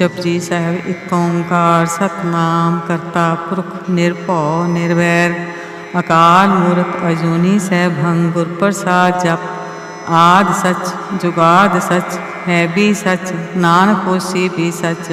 जपजी साहिब एक ओंकार सतनाम करता पुरख निरभौ निर्वैर अकाल मूरत अजूनी सहभंग गुर प्रसाद जप आद सच जुगाद सच है भी सच नानक होसी भी सच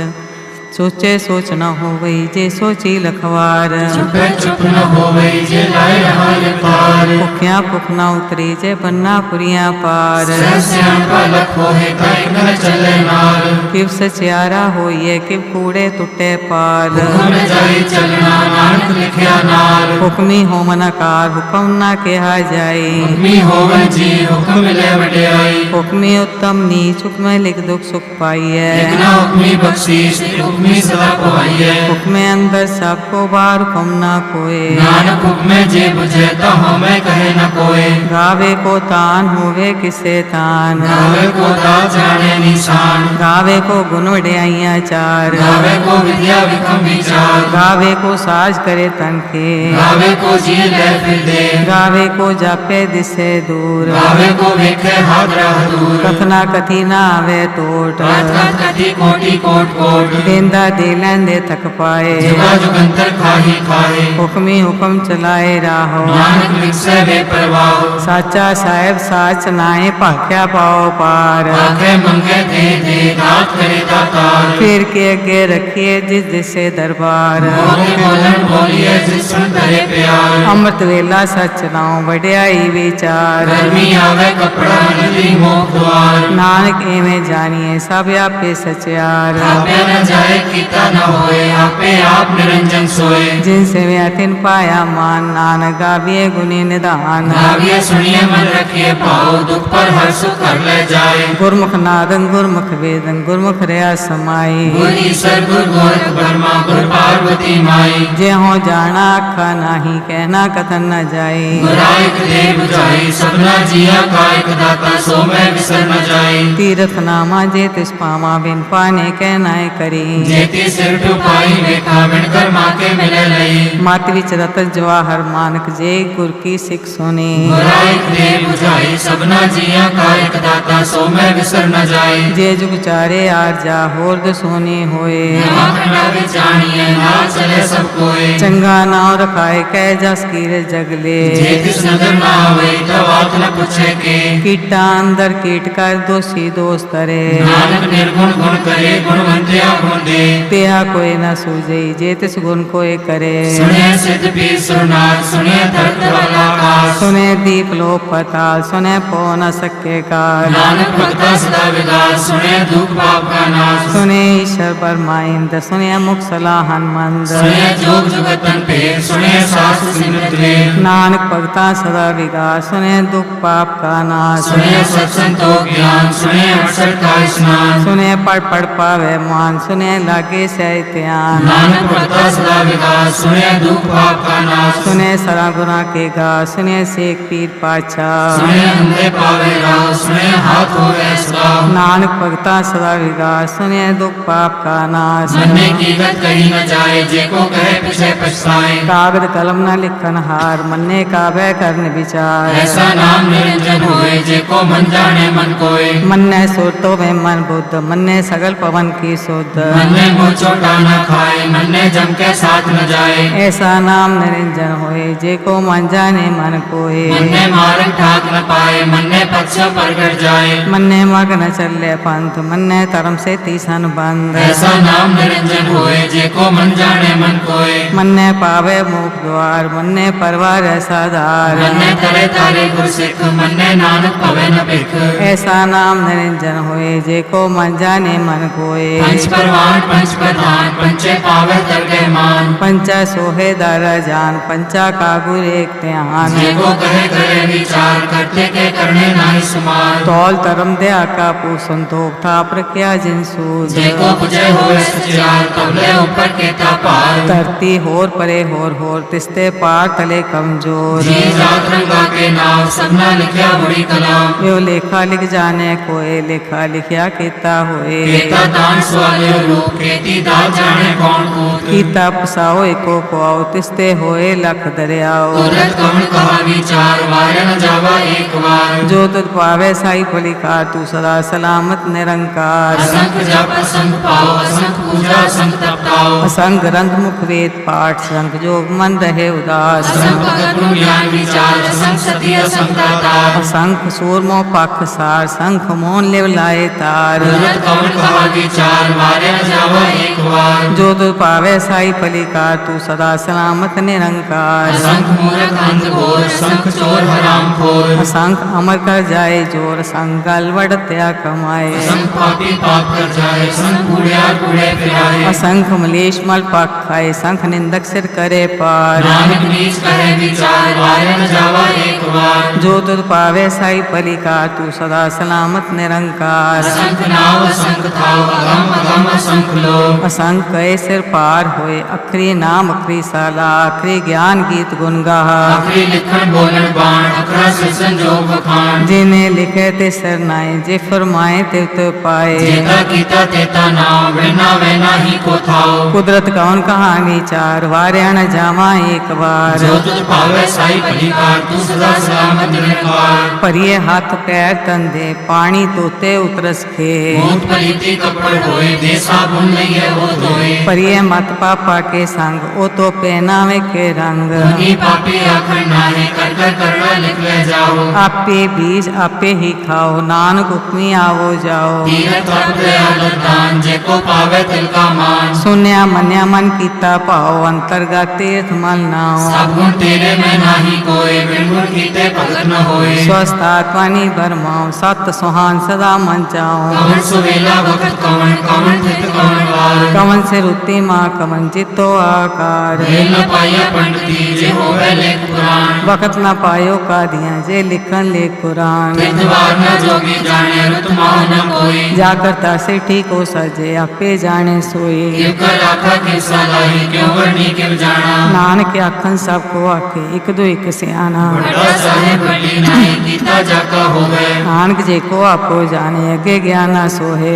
सोचे सोच न होवई जे सोची लखवार चुपे चुप न होवई जे लाए रहा पार भुखिया भुख न उतरी जे बन्ना पुरिया पार सहस्यापा लखो है कई न चले नार किव सचियारा होइए किव कूड़े टुटे पार हुक्म जाई चलना नानक लिखिया नार हुक्मी होमन कार हुक्म न कहा जाई हुक्मी होवन जी हुक्म मिले वड्याई हुक्मी उत्तम नीच हुक्म लिख दुख सुख पाइए लिखना हुक्मी बख्शीश हुक्मी सदा पाइए हुक्मे अंदर सबको बार हुक्म न कोय नानक हुक्मे जे बुझे तो हमें कहे न कोई गावे को तान होवे किसे तान गावे को दात जाने निशान गावे को गुण वड्याइयां चार गावे को विद्या विक्रम विचार गावे को साज करे तन के गावे को जी ले फिर दे गावे को जापे दिसे दूर गावे को वेखे हाथ राह दूर कथना कथी ना आवे टोट रात रात कथी कोटि कोट कोट देंदा दे लेंदे थक पाए जुगा जुगंतर खाही खाहे हुक्मी हुक्म चलाए राहो नानक लिखसे वे परवाह साचा साहेब साच नाए भाख्या पाओ पार आखे मंगे दे दे दात करे दातार फिर के अगे रखिए जिस जिसे दरबार बोले बोलन बोलिए जिस सुन करे प्यार अमृत वेला सच नाओ वड्याई विचार गर्मी आवे कपड़ा नदी मोख द्वार नानक एवें जानिए सब आपे सचियार आपे न जाए कीता न होए आपे आप निरंजन सोए जिनसे व्यातिन पाया मान नानक गाविए गुनी निधान गाविए सुनिए मन रखिए पाओ दुख पर हर सुख कर ले जाए गुरमुख नादन गुरमुख वेदन गुरमुख रया समाई गुर ईश्वर गुर गोरख ब्रह्मा गुर पार्वती माई जे हो जाना आखा नाही कहना कथन न जाए गुराइक दे बुझाई सपना जिया कायक दाता सो मैं विसर न जाई तीर्थ नामा जे तिस पामा बिन पाने कहनाए करी जेती सिर टुपाई वेखा बिनकर माँ के मिले लई मात विच रतन जवाहर मानक जे गुर की सिख सुनी गुराइक दे बुझाई सबना जिया कायक दाता सो मैं विसर न जाई जे जुग चारे आर जा होर्द सोनी होए आखना भी जानिए ना चले सब कोई चंगा नाव रखाए कह जस कीर जगले जेतिस नजर ना आवे तो बात न पूछे के कीटा अंदर कीट कर दोषी दोष करे नानक निर्गुण गुण करे गुणवंतिया गुण दे तेहा कोई न सूझे जे तिस गुण कोई करे सुने सिद्ध पीर सुरनाथ सुने धरत वाला आकाश सुने दीप लो पताल सुने पो न सके काल नानक भक्ता सदा विदास सुने दुख पाप का नाश सुने ईश्वर परमाइंद सुने मुख सलाहन मंद सुने जोग जुगतन पेर सुने सास सिमरत वेद नानक भगता सदा विकास सुने दुख पाप का नाश सुने सत्संग तो ज्ञान सुने अवसर का स्नान सुने पढ़ पावे मान सुने लागे सैत्यान नानक भक्ता सदा विकास सुने दुख पाप का नाश सुने सरा गुना के गा सुने शेख पीर पाछा सुने अंधे पावे राह सुने हाथ होवे सदा नानक भगता सदा विकास सुने दुख पाप का नाश मन्ने की गत कही न जाए जेको कहे पीछे पछताए कागद कलम न लिखन हार मन्ने काबे करन विचार ऐसा नाम निरंजन होए जेको मन जाने मन कोय मन्ने सोतो में मन बुद्ध मन्ने सगल पवन की शुद्ध मन्ने मुँह चोटा न खाए मन्ने जम के साथ न जाए ऐसा नाम निरंजन होए जे को मन जाने मन कोए मन्ने मारन ठाक न पाए मन्ने पक्ष प्रगट जाए मन्ने मग न चले पंथ मन्ने धर्म से तीसन बंद ऐसा नाम निरंजन होए जेको मन जाने मन कोय मन्ने पावे मुख द्वार मन्ने परवार ऐसा धार मन्ने करे तारे गुर सिख मन्ने नानक पवे न भिख ऐसा नाम निरंजन होए जे को मन जाने मन कोए पंच परवान पंच प्रधान पंचे पावे दरगे मान पंचा सोहे दारा जान पंचा कागुर एक त्यान जेको कहे करे विचार करते के करने नाही सुमार तौल तरम दया का पू संतोख था प्रक्रिया जिन सूझ जेको बुझे होए सचियार तबले ऊपर के पार धरती होर परे होर तिस्ते पार तले कमजोर जी जात रंगा के नाम सबना लिखया बड़ी कलाम यो लेखा लिख जाने कोए लेखा लिखया केता होए केता दान सवाले रूप केती दात जाने कौन कूत कीता पसाओ एको पाओ तिस्ते होए लख दरियाओ तुरत कौन कहा विचार वारे न जावा एक बार जो तुझ पावे साई फलिकार तू सदा सलामत निरंकार असंख जप असंख पाओ असंख पूजा असंग तपताओ असंग रंग मुख वेद पाठ संग जोग मन रहे उदास असंग भगत गुण ज्ञान विचार असंग सती असंग दातार असंख सूरमो पख सार संख मोन लिव लाए तार गुरत कवन कहा विचार मारे न जावा एक बार जो तु पावे साई पलिकार तू सदा सलामत निरंकार असंख मूर्ख अंध घोर संख चोर हराम खोर असंख अमर कर जाए जोर संग गलवड़ त्या कमाए असंख पापी पाप कर जाए संख कूड़ियार कूड़े फिराए असंख मलेश मल पख खाए संख निंदक सिर करे पार नानक नीच कहे विचार मारे न जावा एक बार जो तुद पावे साई पलिकार तू सदा सलामत निरंकार असंख नाव असंख थाव अगम अगम असंख लोग असंख कहे सिर पार होए अखरी नाम अखरी साला अखरी ज्ञान गीत गुण गाहा आखरी लिखण बोलन बाण अखरा सिरसन जोग बखान जिन्हें लिखे ते सिर नाए जे फरमाए ते तो पाए जेता कीता तेता नाव बिना वैना ही को थाओ कुदरत कौन कहानी चार वार्या न जावा एक बार जो तुझ पावे साई पलिकार तू सदा सलामत निरंकार परिये हाथ पैर तंदे पानी तोते उतरस खे मूत पलीती कपड़ होए दे साबुन लइए वो धोए परिये मत पापा के संग ओ तो पहनावे के रंग पुनी पापी आखर नाहे कर कर करना लिख ले जाओ आपे बीज आपे ही खाओ नानक हुक्मी आवो जाओ तीरथ तप दयाल दान जेको पावे तिल का मान सुन्या मन्या मन कीता पाओ अंतर्गत तीर्थ मल नाओ सब गुण तेरे में नाही कोय बिन गुण कीते भगत न होए स्वस्थ आत्मानी बरमाओ सत सुहान सदा मन चाओ कवन सुवेला वक्त कवन कवन थित कवन वार कवन से रुति माँ कवन चित्तो आकार भेल न पाया पंडिती जे होवे लेख पुराण वक्त न पायो का दिया जे लिखन ले कुरान तीर्थवार न जोगी जाने रुत माह न कोई जाकर तासे ठीक हो सजे आपे जाने सोए किव कर आखा किव सलाही क्यों वर्णी किव जाना नानक आखन सबको आखे एक दो एक सियाना बड़ा साहेब बड़ी नहीं कीता जाका होवे नानक जे को आपो जाने अगे ज्ञाना सोहे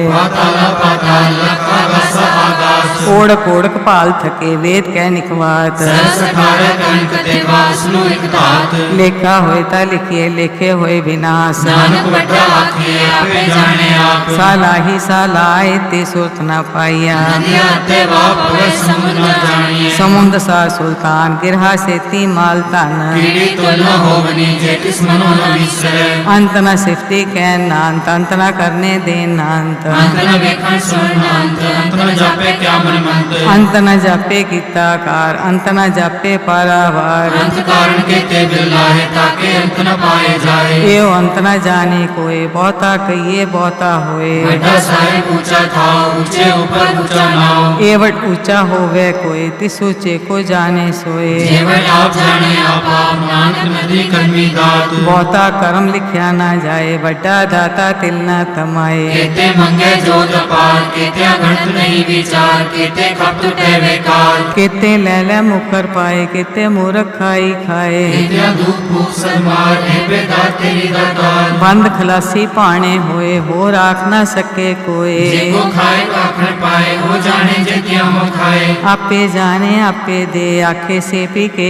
पाताल लखा रसा आकाश ओढ़क ओढ़क पाल थके वेद कह निकवात सहस अठारह कणक देवा असनु एक धात लेखा होए ता लिखिए लेखे होए विनाश नानक बड़ा आखे आपे जाने आप सालाही सालाए ते सुरत न पाइया नदिया ते बाप पवे समुद्र न जानिए समुद्र सा सुल्तान गिरहा से ती माल तन पीड़ी तो न होवनी जे किस मनो न विसरे अंत न सिफती कह नांत अंत न करने दे नांत अंत न वेखण सुन अंत न जापे क्या मन मंत अंत न जापे गीता कार अंत न जापे पारावार अंत कारण के ते बिरलाहे ताके अंत न पाए जाए एव अंत न जाने कोई बहुता कहिए बहुता होए बड़ा साहेब ऊंचा था ऊंचे ऊपर ऊंचा नाव एवट ऊंचा होवे कोई तिस ऊंचे को जाने सोए केवल आप जाने आप नानक नदी कन्वी दात बहुता कर्म लिखया न जाए बड़ा दाता तिल न तमाए केते मंगे जो अपार केते अगणत नहीं विचार केते कपट टहवे कार केते लैले मुकर पाए केते मूर्ख खाई खाए केते दुख भूख सदमार एबे दात तेरी दातार बंद खलासी पाने होए हो राख न सके कोई जेको खाए आखण पाए हो जाने जे क्या हो खाए आपे जाने आपे दे आखे से पी के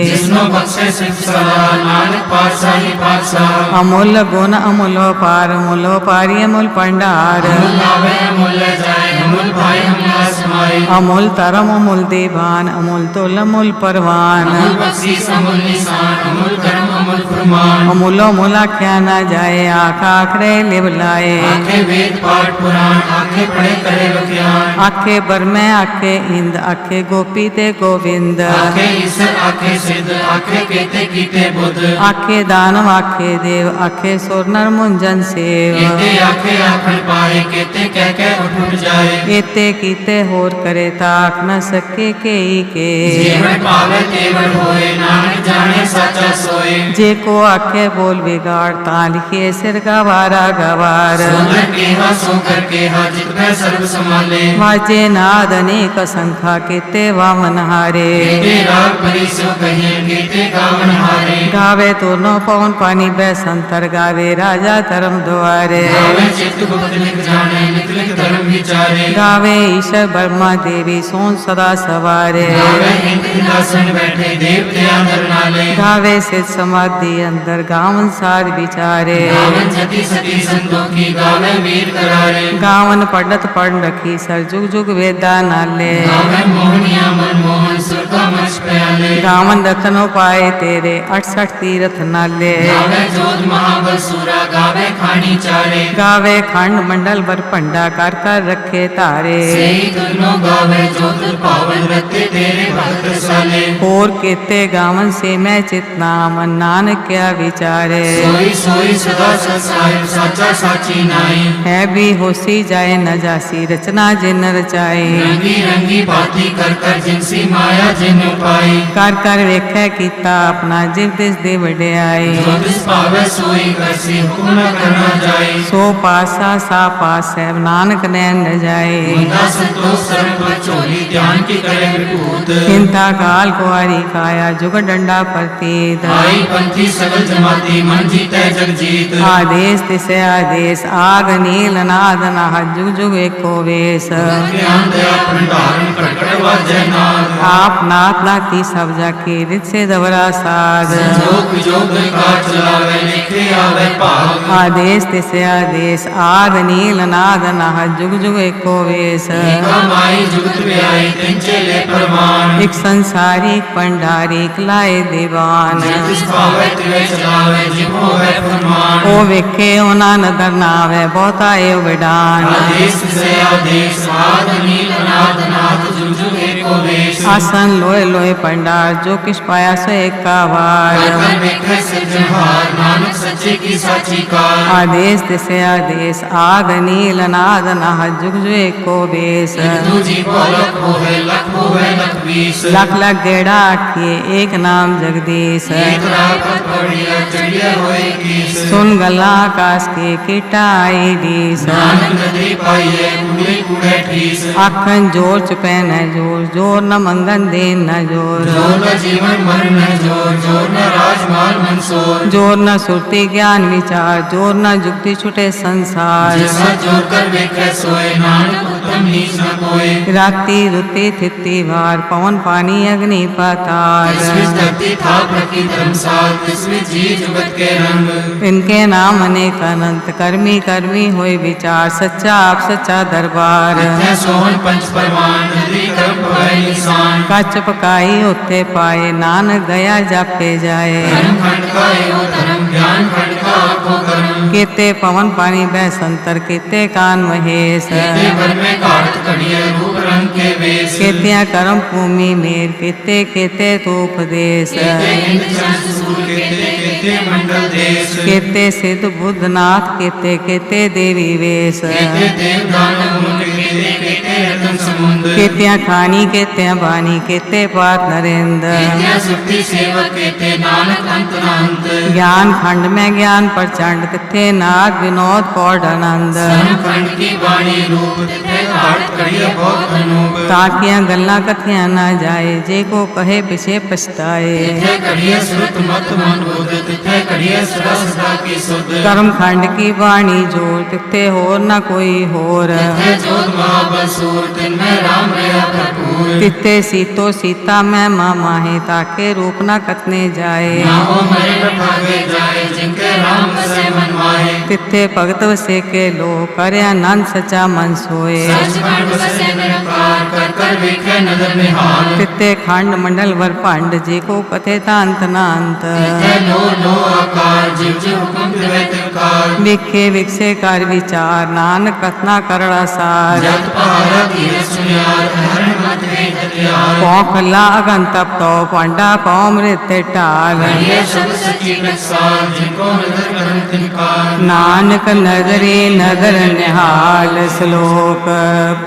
जिसनो बख्शे सिर्फ सलाह नानक पातशाही पातशाह अमूल गुण अमूलो पार अमूलो पारी अमूल पंडार अमूल लावे अमूल ले जाए अमूल भाई अमूल समाए अमूल तरम अमूल देवान अमूल तोल अमूल परवान अमूल बख्शीस अमूल निशान अमूल कर्म अमूल फरमान अमूलो मूला क्या न जाए आख आखरे लिव लाए आखे वेद पाठ पुराण आखे पढ़े करे विज्ञान आखे बरमे आखे इंद आखे गोपी ते गोविंद आखे ईश्वर आखे सिद्ध आखे केते कीते बुद्ध आखे दानव आखे देव आखे सुर नर मुंजन सेव केते आखे आखण पाए केते कह के उठ जाए एते कीते होर करे ताक न सके के जेवण पावे तेवण होए नानक जाने साचा सोए जे को आखे बोल बिगाड़ ता लिखे सिर गवारा गवार सोकर केहा सोकर केहा जित में सर्व संभाले वाजे नाद अनेक संख्या केते वामन हारे केते राग परिसो कहिए केते गावन हारे गावे दोनों पवन पानी बैसंतर गावे राजा धर्म द्वारे गावे चित्त गुप्त लिख जाने लिख लिख धर्म विचारे गावे ईश्वर ब्रह्मा देवी सोन सदा सवारे गावे इंद्रदासन बैठे देवत्या नर नाले गावे सिद्ध समाधि अंदर गावन साध विचारे गावन जति सती संतोखी गावे वीर करारे गावन पढ़त पढ़ रखी सर जुग जुग वेदा नाले गावे मोहनिया मनमोहन सुर का मच प्याले गावन रतन उपाय तेरे 68 तीरथ नाले गावे जोध महाबल सूरा गावे खानी चारे गावे खंड मंडल वर पंडा कर कर रखे तारे सही तुनो गावे जो तुर पावन रते तेरे भक्त साले और केते गावन से मैं चितना मन नानक क्या विचारे सोई सोई सदा सत साहिब साचा साची नाई है भी होसी जाए न जासी रचना जिन रचाई रंगी रंगी बाती कर कर जिनसी माया जिन पाई कर वेख्या कीता अपना जिव दिस दे वड्याई जो दिस पावे सोई करसी हुक्म न करना जाए सो पासा सा पास है नानक नैन न जाए मुंदा संतोष शरण पर चोली ध्यान की करे विभूत चिंता काल कुआरी काया जुग डंडा प्रतीत आई पंथी सकल जमाती मन जीते जग जीत आदेश तिसे आदेश आग नील नाद नाह जुग जुग एको वेश ज्ञान दया भंडारण कटकट वाजय नाद आप नाथ नाती सब जाके रित से दवरा साध संजोग विजोग का चलावे लिखे आवे भाग आदेश तिसे आदेश आग नील नाद नाह जुग जुग एको वेश एका माई जुगत व्याई तिंचे ले प्रमाण एक संसारिक पंडारिक लाए दीवान जिस पावे तिवे चलावे जिहो है फरमान ओ वेखे ओना नदर नावे बहुता एव विडान आदेश से आदेश आद नील अनाद नाथ जुग जुग एको वेश आसन लोए लोए पंडार जो किस पाया सो एक का वार कर वेखे सिरजनहार नानक सच्चे की साची कार आदेश तिसे आदेश आग नील नाद नाह जुग जुग एको वेश दूजी लख होवे लख बीस लख लख गेड़ा आठिए एक नाम जगदीश एक रात बढ़िया चढ़िया होए कीस सुन गला आकाश के कीटा आई दीस नानक नदी पाइए कूड़े कूड़े ठीस आखन जोर चुपे न जोर जोर न मंगन देन न जोर जोर न जीवन मरण न जोर जोर न राजमाल मंसूर जोर न सुरती ज्ञान विचार जोर न जुक्ति छुटे संसार जैसा जोर कर वेखे सोए नानक उत्तम नीच न कोई राति रुति थिति वार पवन पानी अग्नि पाताल इसमें धरती था प्रकृति धर्मसाल इसमें जी जुगत के रंग इनके नाम अनेक अनंत कर्मी कर्मी होए विचार सच्चा आप सच्चा दरबार है सोहन पंच परमान नदी कर्म भय निशान कच पकाई उत्ते पाए नानक गया जापे जाए धर्म खंड का एवं धर्म ज्ञान खंड का आखो कर्म केते पवन पानी बह संतर केते कान महेश केते भर में काट कड़िए रूप रंग के वेश केतिया कर्म भूमि मेर केते केते तो उपदेश केते इंद्र चंद्र सूर्य केते केते मंडल देश केते सिद्ध बुद्धनाथ केते केते देवी वेश केते देव दानव मुंड केते केते रतन समुद्र केतिया खानी केतिया बानी केते पात नरेंद्र केते सुखी सेवक केते नानक अंत न अंत ज्ञान खंड में ज्ञान प्रचंड तिथे नाद विनोद कौड आनंद धर्म खंड की वाणी रूप तिथे काट कड़िए बहुत अनूप ताकिया गल्ला कथिया ना जाए जे को कहे पिछे पछताए तिथे कड़िए श्रुत मत मन बुध तिथे कड़िए सदा सदा की सुध कर्म खंड की वाणी जोर तिथे होर न कोई होर तिथे जोध महाबल सूर तिनमें राम रया भरपूर तिथे सीतो सीता मैं मामा है ताके रूप न कतने जाए ना हो मरे न भागे जाए जिनके राम बसे मन माहे तिथे भगत वसे के लो करे आनंद सचा मन सोए सचखंड बसे निरंकार कर कर वेखे नदर निहाल तिथे खंड मंडल वर पांड जे को कथे तांत नांत तिथे लो लो आकार जीव जीव हुक्म दिवे तिकार विखे विकसे कर विचार नानक कथना करड़ा सार जत पहाड़ा धीरे सुनियार हरण मत वे हथियार पौखला अगन तप तो पांडा पौ मृत टाल करिए शब्द सची टकसाल जिनको नजर करम तिनकार नानक नगरे नगर निहाल श्लोक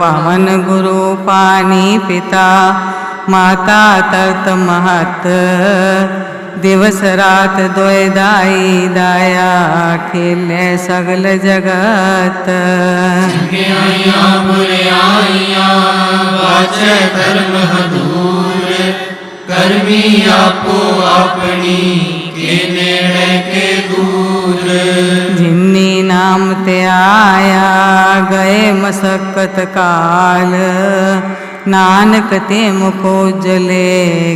पवन गुरु पानी पिता माता तरत महत दिवस रात दोय दाई दाया खेले सगल जगत जिनके आइया बुरे आइया वाचे धर्म हदूर कर्मी आपो अपनी के नेड़े के दूर जिन्नी नाम ते आया गए मसक्कत काल नानक ते मुख उजले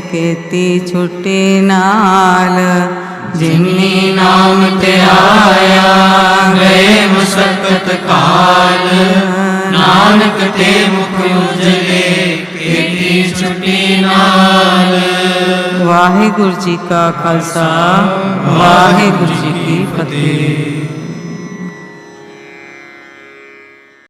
केती छुट्टी नाल जिन्नी नाम ते आया गए मुसक्कत काल नानक ते मुख उजले केती छुट्टी नाल। वाहिगुरु जी का खालसा वाहिगुरु जी की फतेह।